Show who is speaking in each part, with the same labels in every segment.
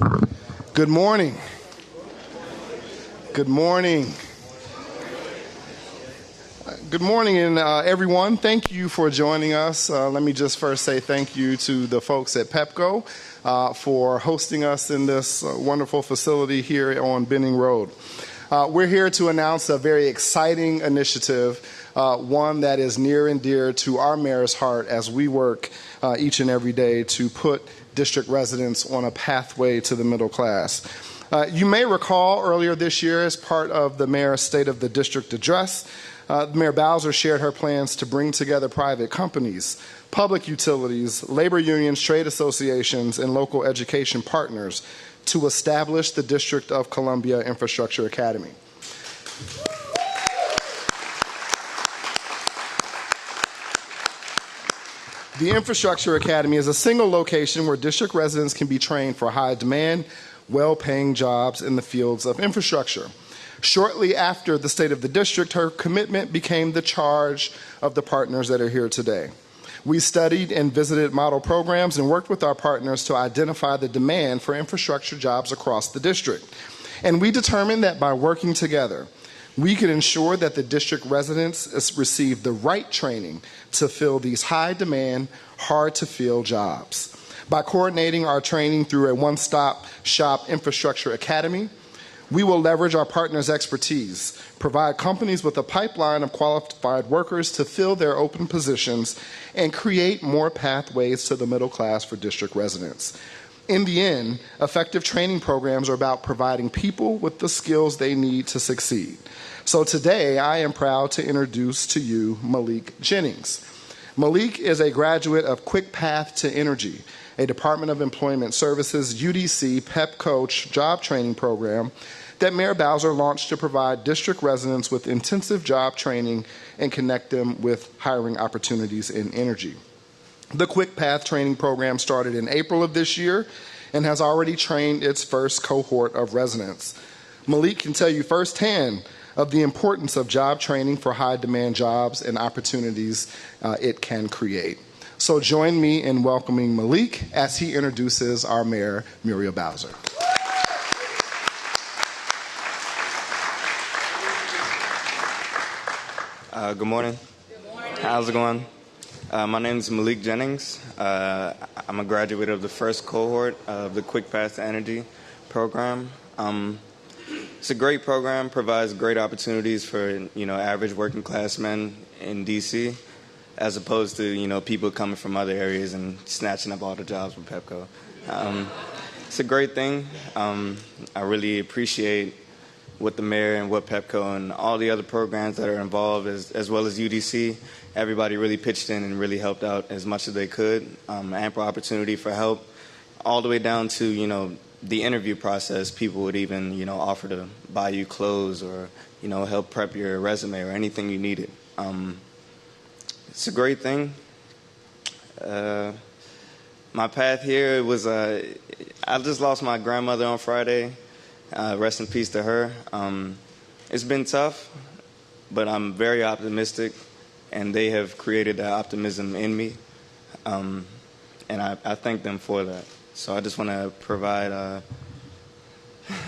Speaker 1: Good morning. Good morning. Good morning, and everyone. Thank you for joining us. Let me just first say thank you to the folks at PEPCO for hosting us in this wonderful facility here on Benning Road. We're here to announce a very exciting initiative, one that is near and dear to our mayor's heart as we work each and every day to put district residents on a pathway to the middle class. You may recall earlier this year, as part of the mayor's State of the District address, Mayor Bowser shared her plans to bring together private companies, public utilities, labor unions, trade associations, and local education partners to establish the District of Columbia Infrastructure Academy. The Infrastructure Academy is a single location where district residents can be trained for high-demand, well-paying jobs in the fields of infrastructure. Shortly after the State of the District, her commitment became the charge of the partners that are here today. We studied and visited model programs and worked with our partners to identify the demand for infrastructure jobs across the district. And we determined that by working together, we could ensure that the district residents receive the right training to fill these high-demand, hard-to-fill jobs. By coordinating our training through a one-stop shop infrastructure academy, we will leverage our partners' expertise, provide companies with a pipeline of qualified workers to fill their open positions, and create more pathways to the middle class for district residents. In the end, effective training programs are about providing people with the skills they need to succeed. So today, I am proud to introduce to you Malik Jennings. Malik is a graduate of Quick Path to Energy, a Department of Employment Services UDC PEPCO job training program that Mayor Bowser launched to provide district residents with intensive job training and connect them with hiring opportunities in energy. The Quick Path training program started in April of this year and has already trained its first cohort of residents. Malik can tell you firsthand of the importance of job training for high-demand jobs and opportunities it can create. So join me in welcoming Malik as he introduces our Mayor, Muriel Bowser.
Speaker 2: Good morning. Good morning. How's it going? My name is Malik Jennings. I'm a graduate of the first cohort of the Quick Path to Energy program. It's a great program, provides great opportunities for average working class men in DC, as opposed to people coming from other areas and snatching up all the jobs with PEPCO. It's a great thing. I really appreciate what the mayor and what PEPCO and all the other programs that are involved, as well as UDC. Everybody really pitched in and really helped out as much as they could. Ample opportunity for help, all the way down to the interview process. People would even offer to buy you clothes or help prep your resume or anything you needed. It's a great thing. My path here was I just lost my grandmother on Friday. Rest in peace to her. It's been tough, but I'm very optimistic, and they have created that optimism in me, and I thank them for that. So I just want to provide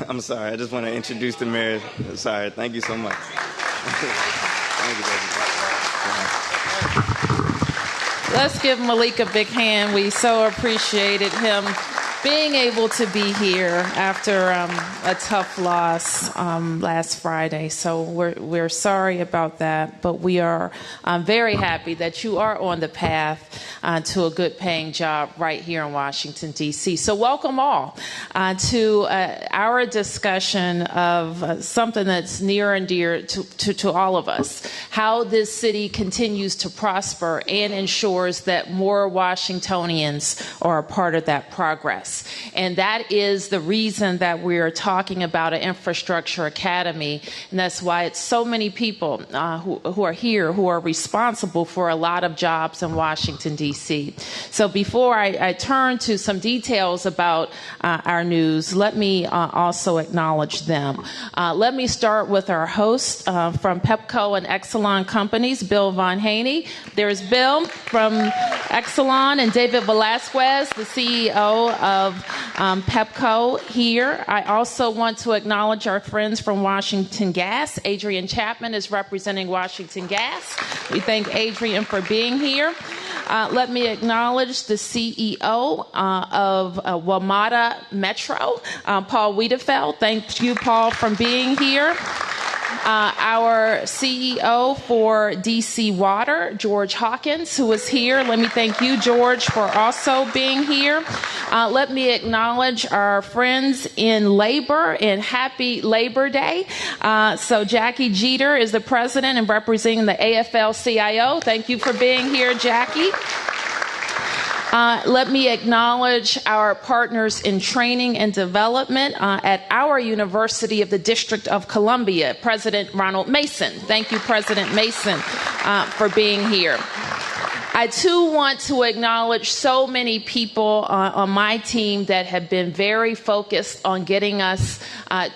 Speaker 2: I'm sorry, I just want to introduce the mayor. Sorry, thank you so much. Thank you.
Speaker 3: Let's give Malik a big hand. We so appreciated him being able to be here after a tough loss last Friday. So we're sorry about that, but we are very happy that you are on the path to a good paying job right here in Washington, D.C. So welcome all to our discussion of something that's near and dear to all of us, how this city continues to prosper and ensures that more Washingtonians are a part of that progress. And that is the reason that we're talking about an infrastructure academy. And that's why it's so many people who are here who are responsible for a lot of jobs in Washington, D.C. So before I turn to some details about our news, let me also acknowledge them. Let me start with our host from PEPCO and Exelon Companies, Bill Von Haney. There's Bill from Exelon and David Velasquez, the CEO of of Pepco here. I also want to acknowledge our friends from Washington Gas. Adrian Chapman is representing Washington Gas. We thank Adrian for being here. Let me acknowledge the CEO of WMATA Metro, Paul Wiedefeld. Thank you, Paul, for being here. Our CEO for DC Water, George Hawkins, who is here. Let me thank you, George, for also being here. Let me acknowledge our friends in labor and happy Labor Day. So Jackie Jeter is the president and representing the AFL-CIO. Thank you for being here, Jackie. Let me acknowledge our partners in training and development at our University of the District of Columbia, President Ronald Mason. Thank you, President Mason, for being here. I, too, want to acknowledge so many people on my team that have been very focused on getting us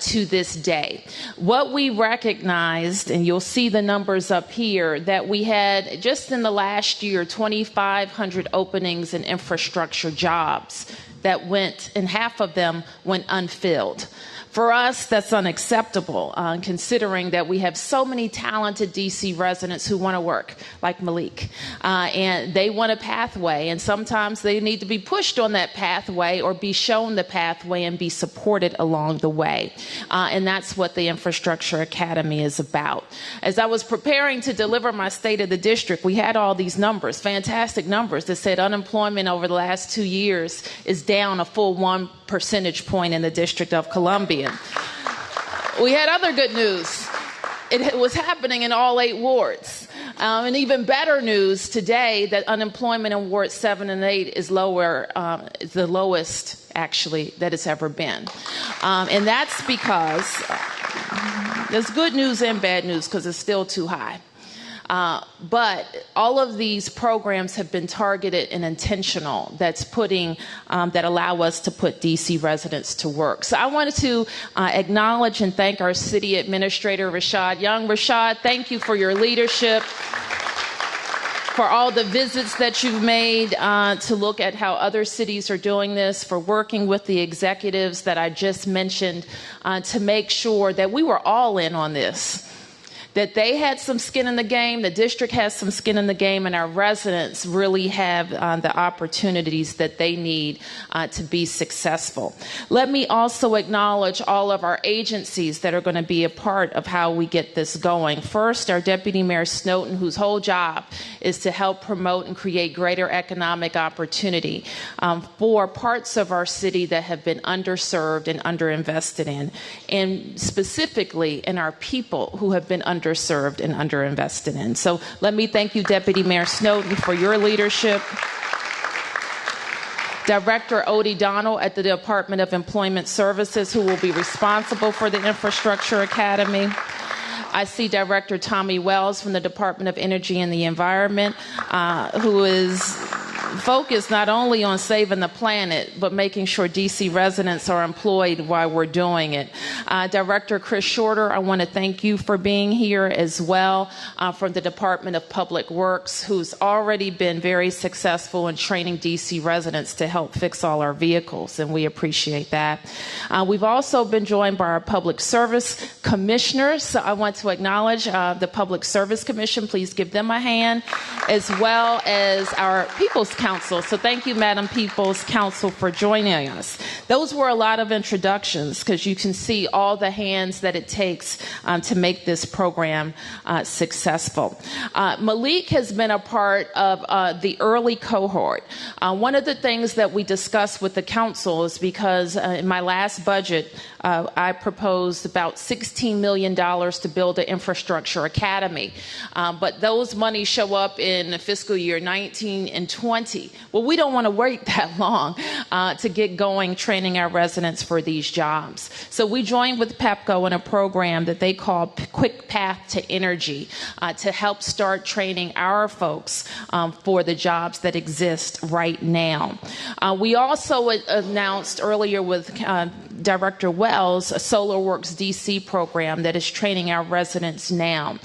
Speaker 3: to this day. What we recognized, and you'll see the numbers up here, that we had just in the last year 2,500 openings in infrastructure jobs that went, and half of them went unfilled. For us, that's unacceptable, considering that we have so many talented DC residents who want to work, like Malik, and they want a pathway, and sometimes they need to be pushed on that pathway or be shown the pathway and be supported along the way, and that's what the Infrastructure Academy is about. As I was preparing to deliver my State of the District, we had all these numbers, fantastic numbers, that said unemployment over the last 2 years is down a full 1 percentage point in the District of Columbia. We had other good news. It was happening in all 8 wards. And even better news today that unemployment in Wards 7 and 8 is lower, is the lowest, actually, that it's ever been. And that's because there's good news and bad news because it's still too high. But all of these programs have been targeted and intentional. That's that allow us to put DC residents to work. So I wanted to acknowledge and thank our city administrator, Rashad Young. Rashad, thank you for your leadership, for all the visits that you've made to look at how other cities are doing this, for working with the executives that I just mentioned to make sure that we were all in on this. That they had some skin in the game, the district has some skin in the game, and our residents really have the opportunities that they need to be successful. Let me also acknowledge all of our agencies that are going to be a part of how we get this going. First, our Deputy Mayor Snowden, whose whole job is to help promote and create greater economic opportunity for parts of our city that have been underserved and underinvested in, and specifically in our people who have been underserved and underinvested in. So let me thank you, Deputy Mayor Snowden, for your leadership. Director Odie Donnell at the Department of Employment Services, who will be responsible for the Infrastructure Academy. I see Director Tommy Wells from the Department of Energy and the Environment, who is focused not only on saving the planet, but making sure DC residents are employed while we're doing it. Director Chris Shorter, I want to thank you for being here as well, from the Department of Public Works, who's already been very successful in training DC residents to help fix all our vehicles, and we appreciate that. We've also been joined by our Public Service Commissioners, so I want to acknowledge the Public Service Commission. Please give them a hand, as well as our People's Council. So thank you, Madam People's Council, for joining us. Those were a lot of introductions because you can see all the hands that it takes to make this program successful. Malik has been a part of the early cohort. One of the things that we discussed with the council is because in my last budget, I proposed about $16 million to build an infrastructure academy. But those monies show up in the fiscal year 19 and 20. Well, we don't want to wait that long to get going training our residents for these jobs. So we joined with Pepco in a program that they call Quick Path to Energy to help start training our folks for the jobs that exist right now. We also announced earlier with Director Wells, a SolarWorks DC program that is training our residents now.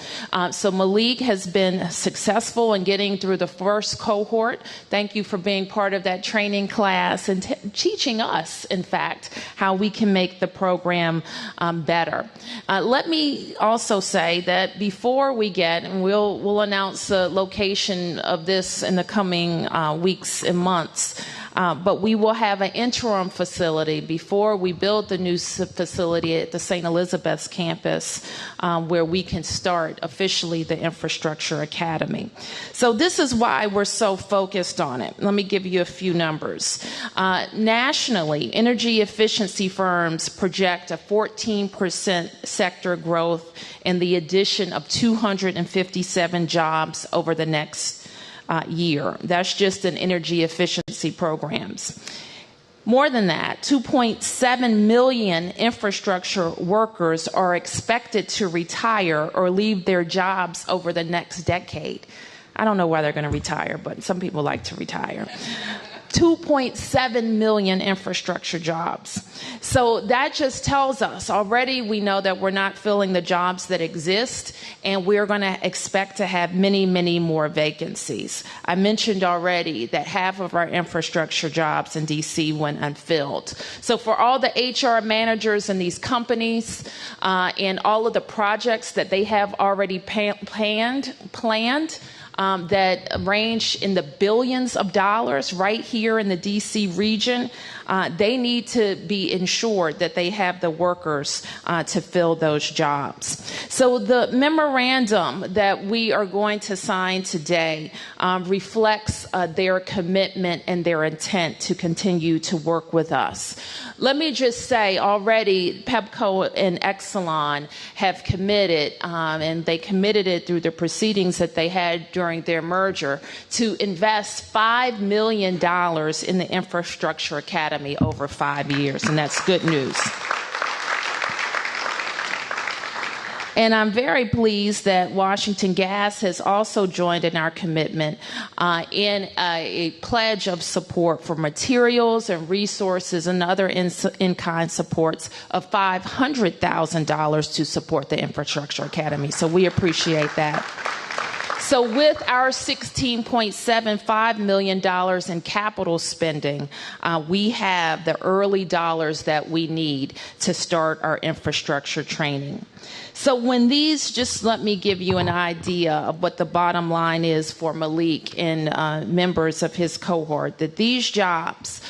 Speaker 3: So Malik has been successful in getting through the first cohort. Thank you for being part of that training class and teaching us, in fact, how we can make the program better. Let me also say that before we get, and we'll announce the location of this in the coming weeks and months, but we will have an interim facility before we build the new facility at the St. Elizabeth's campus where we can start officially the Infrastructure Academy. So this is why we're so focused on it. Let me give you a few numbers. Nationally, energy efficiency firms project a 14% sector growth and the addition of 257 jobs over the next year. That's just in energy efficiency programs. More than that, 2.7 million infrastructure workers are expected to retire or leave their jobs over the next decade. I don't know why they're going to retire, but some people like to retire. 2.7 million infrastructure jobs. So that just tells us already we know that we're not filling the jobs that exist, and we're going to expect to have many, many more vacancies. I mentioned already that half of our infrastructure jobs in DC went unfilled. So for all the HR managers in these companies and all of the projects that they have already planned, that range in the billions of dollars right here in the DC region, they need to be ensured that they have the workers to fill those jobs. So the memorandum that we are going to sign today reflects their commitment and their intent to continue to work with us. Let me just say already PepCo and Exelon have committed, and they committed it through the proceedings that they had during their merger, to invest $5 million in the Infrastructure Academy over 5 years, and that's good news. And I'm very pleased that Washington Gas has also joined in our commitment in a pledge of support for materials and resources and other in-kind supports of $500,000 to support the Infrastructure Academy. So we appreciate that. So with our $16.75 million in capital spending, we have the early dollars that we need to start our infrastructure training. So when these, just let me give you an idea of what the bottom line is for Malik and members of his cohort, that these jobs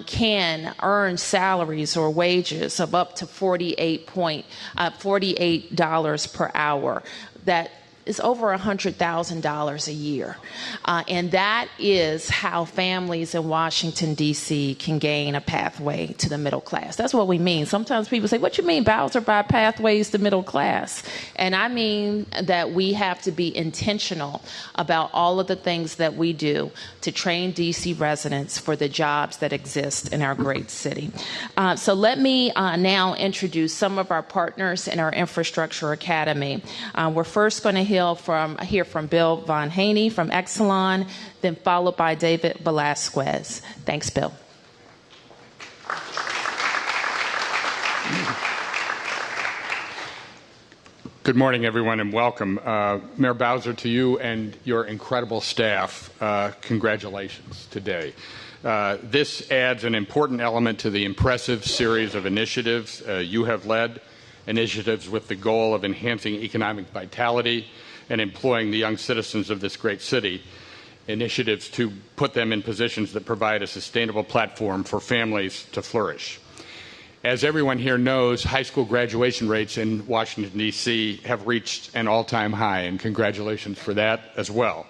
Speaker 3: can earn salaries or wages of up to $48 per hour. That is over $100,000 a year. And that is how families in Washington, D.C. can gain a pathway to the middle class. That's what we mean. Sometimes people say, what you mean, Bowser, by pathways to middle class? And I mean that we have to be intentional about all of the things that we do to train D.C. residents for the jobs that exist in our great city. So let me now introduce some of our partners in our Infrastructure Academy. We're first going to hear from Bill Von Haney from Exelon, then followed by David Velasquez. Thanks, Bill.
Speaker 4: Good morning, everyone, and welcome. Mayor Bowser, to you and your incredible staff, congratulations today. This adds an important element to the impressive series of initiatives you have led, initiatives with the goal of enhancing economic vitality and employing the young citizens of this great city, initiatives to put them in positions that provide a sustainable platform for families to flourish. As everyone here knows, high school graduation rates in Washington, D.C. have reached an all-time high, and congratulations for that as well.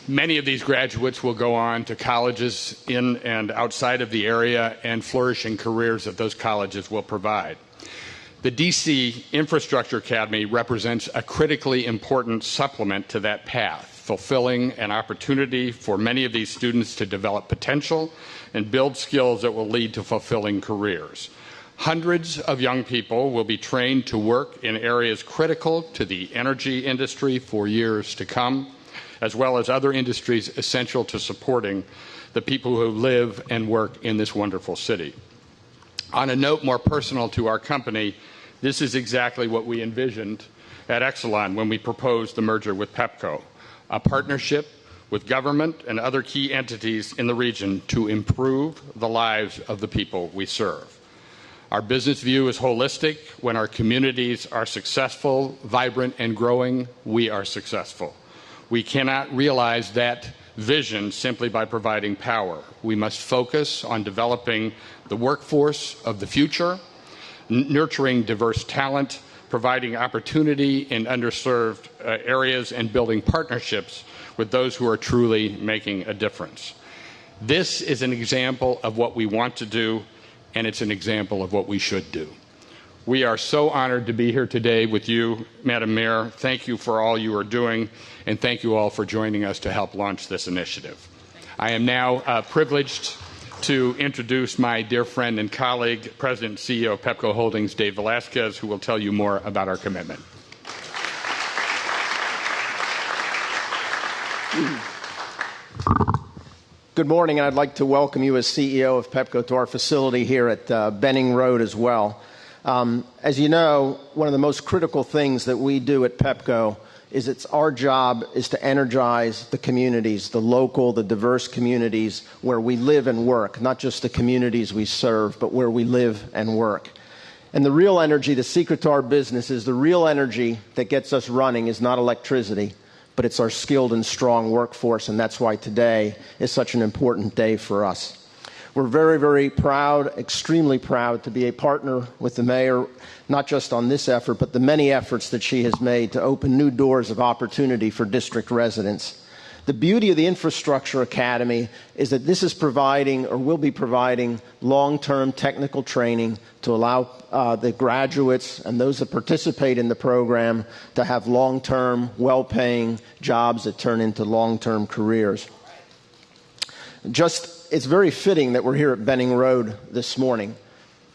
Speaker 4: Many of these graduates will go on to colleges in and outside of the area and flourishing careers that those colleges will provide. The D.C. Infrastructure Academy represents a critically important supplement to that path, fulfilling an opportunity for many of these students to develop potential and build skills that will lead to fulfilling careers. Hundreds of young people will be trained to work in areas critical to the energy industry for years to come, as well as other industries essential to supporting the people who live and work in this wonderful city. On a note more personal to our company, this is exactly what we envisioned at Exelon when we proposed the merger with Pepco, a partnership with government and other key entities in the region to improve the lives of the people we serve. Our business view is holistic. When our communities are successful, vibrant, and growing, we are successful. We cannot realize that vision simply by providing power. We must focus on developing the workforce of the future, nurturing diverse talent, providing opportunity in underserved areas, and building partnerships with those who are truly making a difference. This is an example of what we want to do, and it's an example of what we should do. We are so honored to be here today with you, Madam Mayor. Thank you for all you are doing, and thank you all for joining us to help launch this initiative. I am now privileged to introduce my dear friend and colleague, President and CEO of Pepco Holdings, Dave Velasquez, who will tell you more about our commitment.
Speaker 5: Good morning, and I'd like to welcome you as CEO of Pepco to our facility here at Benning Road as well. As you know, one of the most critical things that we do at Pepco is it's our job is to energize the communities, the local, the diverse communities where we live and work, not just the communities we serve, but where we live and work. And the real energy, the secret to our business is the real energy that gets us running is not electricity, but it's our skilled and strong workforce, and that's why today is such an important day for us. We're very, very proud, extremely proud to be a partner with the mayor, not just on this effort, but the many efforts that she has made to open new doors of opportunity for district residents. The beauty of the Infrastructure Academy is that this is providing, or will be providing, long-term technical training to allow the graduates and those that participate in the program to have long-term, well-paying jobs that turn into long-term careers. It's very fitting that we're here at Benning Road this morning.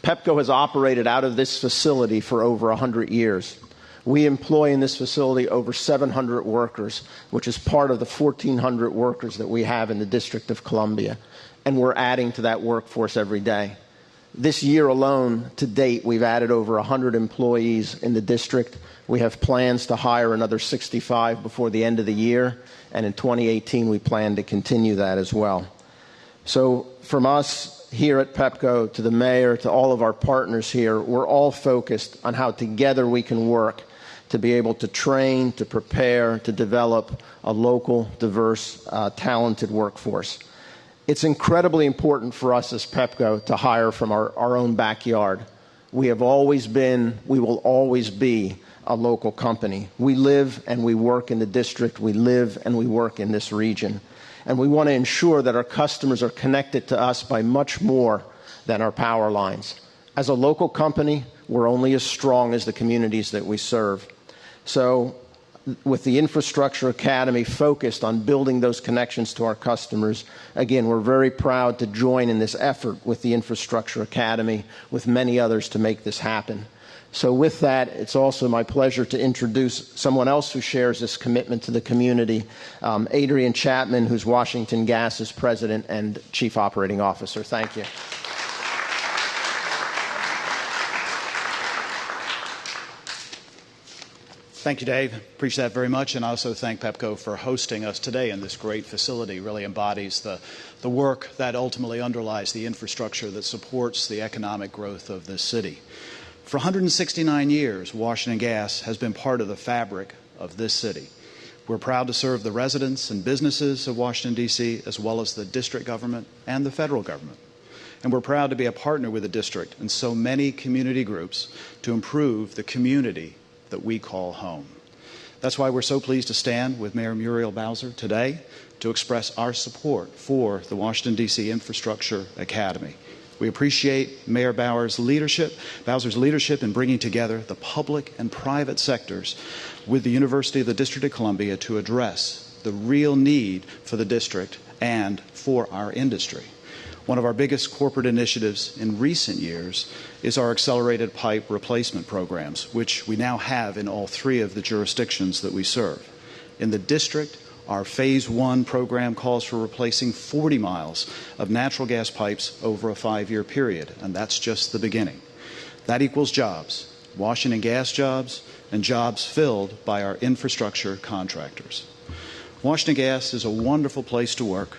Speaker 5: Pepco has operated out of this facility for over 100 years. We employ in this facility over 700 workers, which is part of the 1,400 workers that we have in the District of Columbia, and we're adding to that workforce every day. This year alone, to date, we've added over 100 employees in the district. We have plans to hire another 65 before the end of the year, and in 2018 we plan to continue that as well. So from us here at Pepco, to the mayor, to all of our partners here, we're all focused on how together we can work to be able to train, to prepare, to develop a local, diverse, talented workforce. It's incredibly important for us as Pepco to hire from our own backyard. We have always been, we will always be a local company. We live and we work in the district. We live and we work in this region. And we want to ensure that our customers are connected to us by much more than our power lines. As a local company, we're only as strong as the communities that we serve. So with the Infrastructure Academy focused on building those connections to our customers, again, we're very proud to join in this effort with the Infrastructure Academy, with many others to make this happen. So with that, it's also my pleasure to introduce someone else who shares this commitment to the community, Adrian Chapman, who's Washington Gas's President and Chief Operating Officer. Thank you.
Speaker 6: Thank you, Dave. Appreciate that very much. And I also thank Pepco for hosting us today in this great facility. Really embodies the work that ultimately underlies the infrastructure that supports the economic growth of this city. For 169 years, Washington Gas has been part of the fabric of this city. We're proud to serve the residents and businesses of Washington, D.C., as well as the district government and the federal government. And we're proud to be a partner with the district and so many community groups to improve the community that we call home. That's why we're so pleased to stand with Mayor Muriel Bowser today to express our support for the Washington, D.C. Infrastructure Academy. We appreciate Mayor Bowser's leadership in bringing together the public and private sectors with the University of the District of Columbia to address the real need for the district and for our industry. One of our biggest corporate initiatives in recent years is our accelerated pipe replacement programs, which we now have in all 3 of the jurisdictions that we serve. In the district, Our Phase 1 program calls for replacing 40 miles of natural gas pipes over a 5-year period, and that's just the beginning. That equals jobs, Washington Gas jobs, and jobs filled by our infrastructure contractors. Washington Gas is a wonderful place to work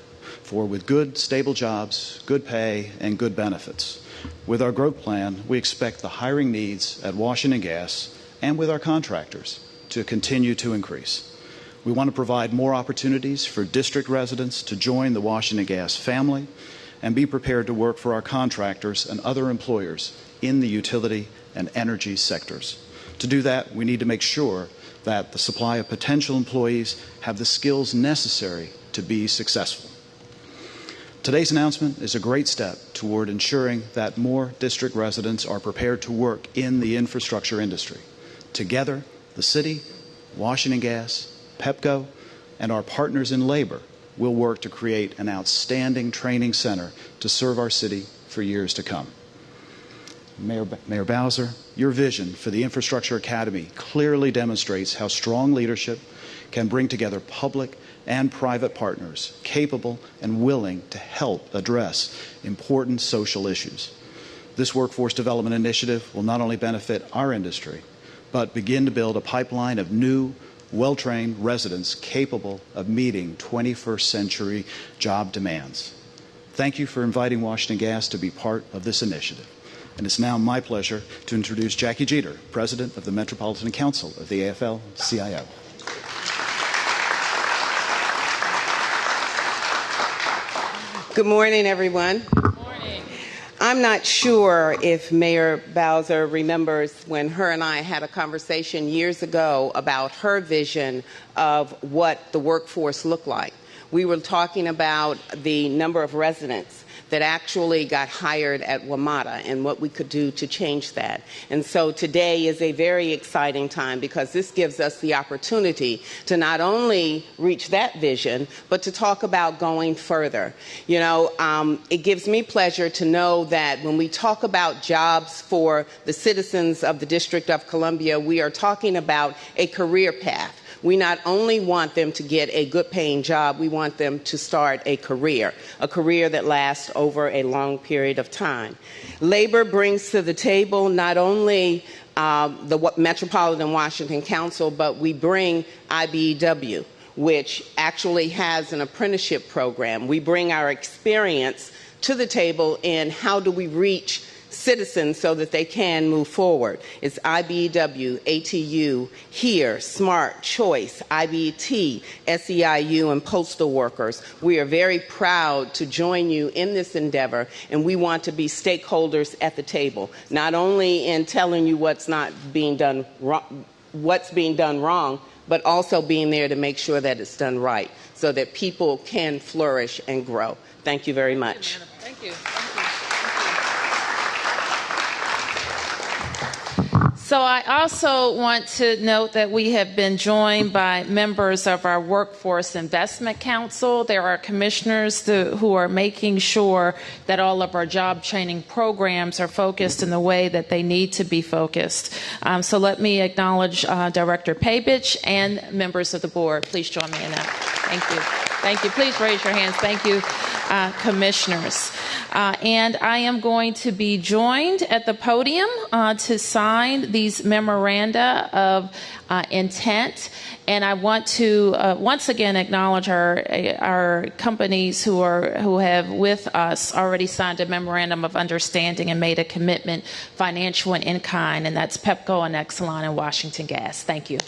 Speaker 6: with good, stable jobs, good pay, and good benefits. With our growth plan, we expect the hiring needs at Washington Gas and with our contractors to continue to increase. We want to provide more opportunities for district residents to join the Washington Gas family and be prepared to work for our contractors and other employers in the utility and energy sectors. To do that, we need to make sure that the supply of potential employees have the skills necessary to be successful. Today's announcement is a great step toward ensuring that more district residents are prepared to work in the infrastructure industry. Together, the city, Washington Gas, Pepco, and our partners in labor will work to create an outstanding training center to serve our city for years to come. Mayor Bowser, your vision for the Infrastructure Academy clearly demonstrates how strong leadership can bring together public and private partners capable and willing to help address important social issues. This workforce development initiative will not only benefit our industry, but begin to build a pipeline of new, well-trained residents capable of meeting 21st century job demands. Thank you for inviting Washington Gas to be part of this initiative. And it's now my pleasure to introduce Jackie Jeter, President of the Metropolitan Council of the AFL-CIO.
Speaker 7: Good morning, everyone.
Speaker 3: Good morning.
Speaker 7: I'm not sure if Mayor Bowser remembers when her and I had a conversation years ago about her vision of what the workforce looked like. We were talking about the number of residents that actually got hired at WMATA and what we could do to change that. And so today is a very exciting time because this gives us the opportunity to not only reach that vision, but to talk about going further. You know, it gives me pleasure to know that when we talk about jobs for the citizens of the District of Columbia, we are talking about a career path. We not only want them to get a good paying job, we want them to start a career that lasts over a long period of time. Labor brings to the table not only the Metropolitan Washington Council, but we bring IBEW, which actually has an apprenticeship program. We bring our experience to the table in how do we reach citizens so that they can move forward. It's IBEW, ATU, HERE, SMART, CHOICE, IBT, SEIU, and postal workers. We are very proud to join you in this endeavor, and we want to be stakeholders at the table, not only in telling you what's being done wrong, but also being there to make sure that it's done right so that people can flourish and grow. Thank you very much.
Speaker 3: Thank you. So I also want to note that we have been joined by members of our Workforce Investment Council. There are commissioners who are making sure that all of our job training programs are focused in the way that they need to be focused. So let me acknowledge Director Pabich and members of the board. Please join me in that. Thank you. Thank you. Please raise your hands. Thank you, commissioners. And I am going to be joined at the podium to sign these memoranda of intent. And I want to once again acknowledge our companies who have with us already signed a memorandum of understanding and made a commitment, financial and in kind, and that's Pepco and Exelon and Washington Gas. Thank you.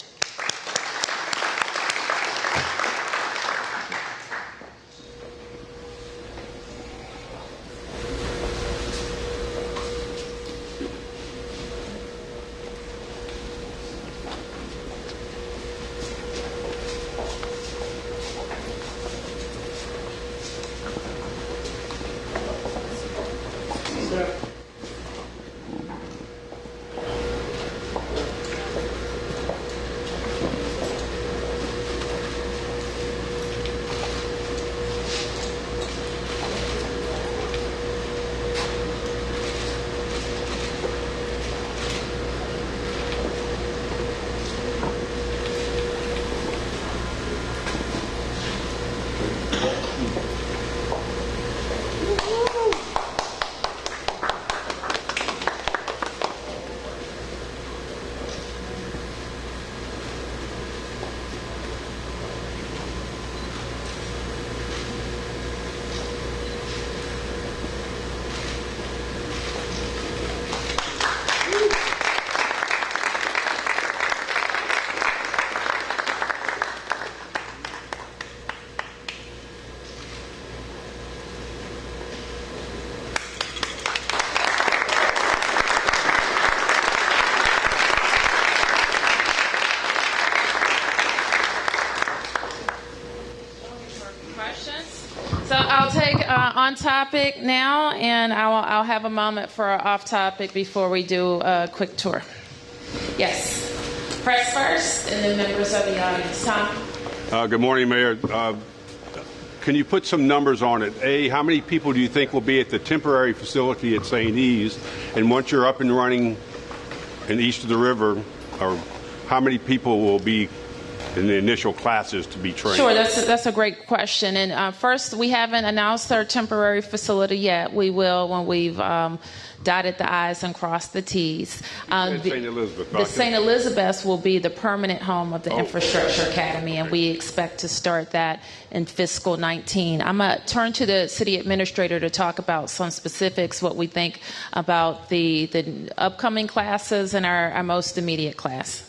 Speaker 3: questions. So I'll take on topic now, and I'll have a moment for off topic before we do a quick tour. Yes. Press first, and then members of the audience. Tom?
Speaker 8: Good morning, Mayor. Can you put some numbers on it? A, how many people do you think will be at the temporary facility at St. E's? And once you're up and running and east of the river, or how many people will be in the initial classes to be trained?
Speaker 3: Sure, that's a great question. And first, we haven't announced our temporary facility yet. We will when we've dotted the I's and crossed the T's.
Speaker 8: St. Elizabeth.
Speaker 3: The St. Elizabeth's will be the permanent home of the Infrastructure Academy, and we expect to start that in fiscal 19. I'm going to turn to the city administrator to talk about some specifics, what we think about the upcoming classes and our most immediate class.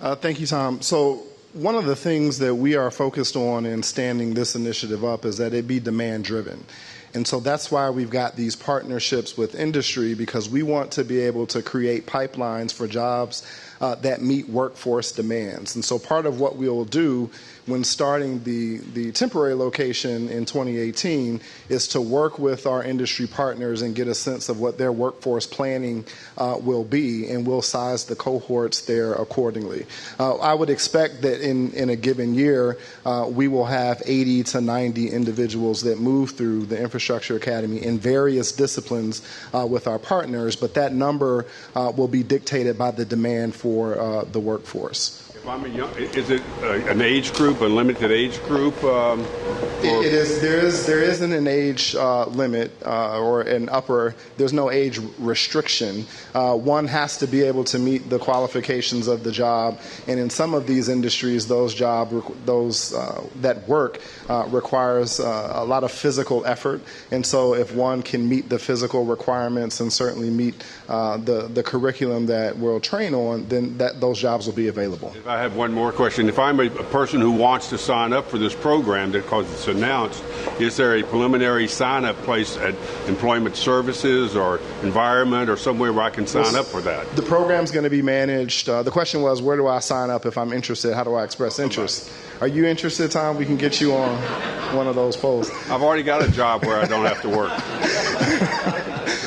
Speaker 1: Thank you, Tom. So one of the things that we are focused on in standing this initiative up is that it be demand driven. And so that's why we've got these partnerships with industry, because we want to be able to create pipelines for jobs that meet workforce demands. And so part of what we'll do when starting the temporary location in 2018 is to work with our industry partners and get a sense of what their workforce planning will be, and we'll size the cohorts there accordingly. I would expect that in a given year, we will have 80 to 90 individuals that move through the Infrastructure Academy in various disciplines with our partners, but that number will be dictated by the demand for the workforce.
Speaker 8: If I'm is it an age group, a limited age group?
Speaker 1: It is. There isn't an age limit or an upper. There's no age restriction. One has to be able to meet the qualifications of the job, and in some of these industries, that work requires a lot of physical effort. And so, if one can meet the physical requirements and certainly meet the curriculum that we'll train on, then those jobs will be available.
Speaker 8: I have one more question. If I'm a person who wants to sign up for this program because it's announced, is there a preliminary sign-up place at Employment Services or Environment or somewhere where I can sign up for that?
Speaker 1: The program's going to be managed. The question was, where do I sign up if I'm interested? How do I express interest? Are you interested, Tom? We can get you on one of those polls.
Speaker 8: I've already got a job where I don't have to work.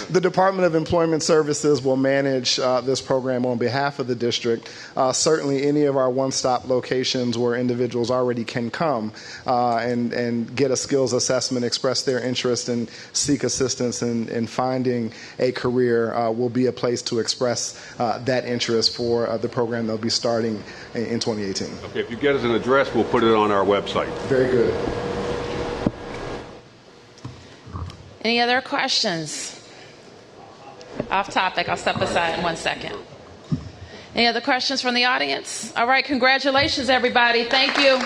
Speaker 1: The Department of Employment Services will manage this program on behalf of the district. Certainly any of our one-stop locations where individuals already can come and get a skills assessment, express their interest, and seek assistance in finding a career will be a place to express that interest for the program they'll be starting in 2018.
Speaker 8: Okay, if you get us an address, we'll put it on our website.
Speaker 1: Very good.
Speaker 3: Any other questions? Off topic. I'll step aside in 1 second. Any other questions from the audience? All right. Congratulations, everybody. Thank you.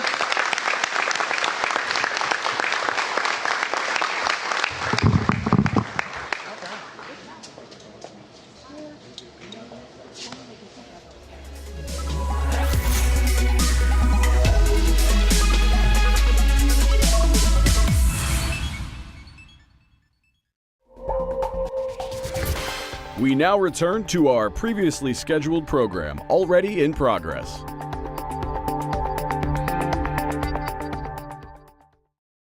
Speaker 9: We now return to our previously scheduled program, already in progress.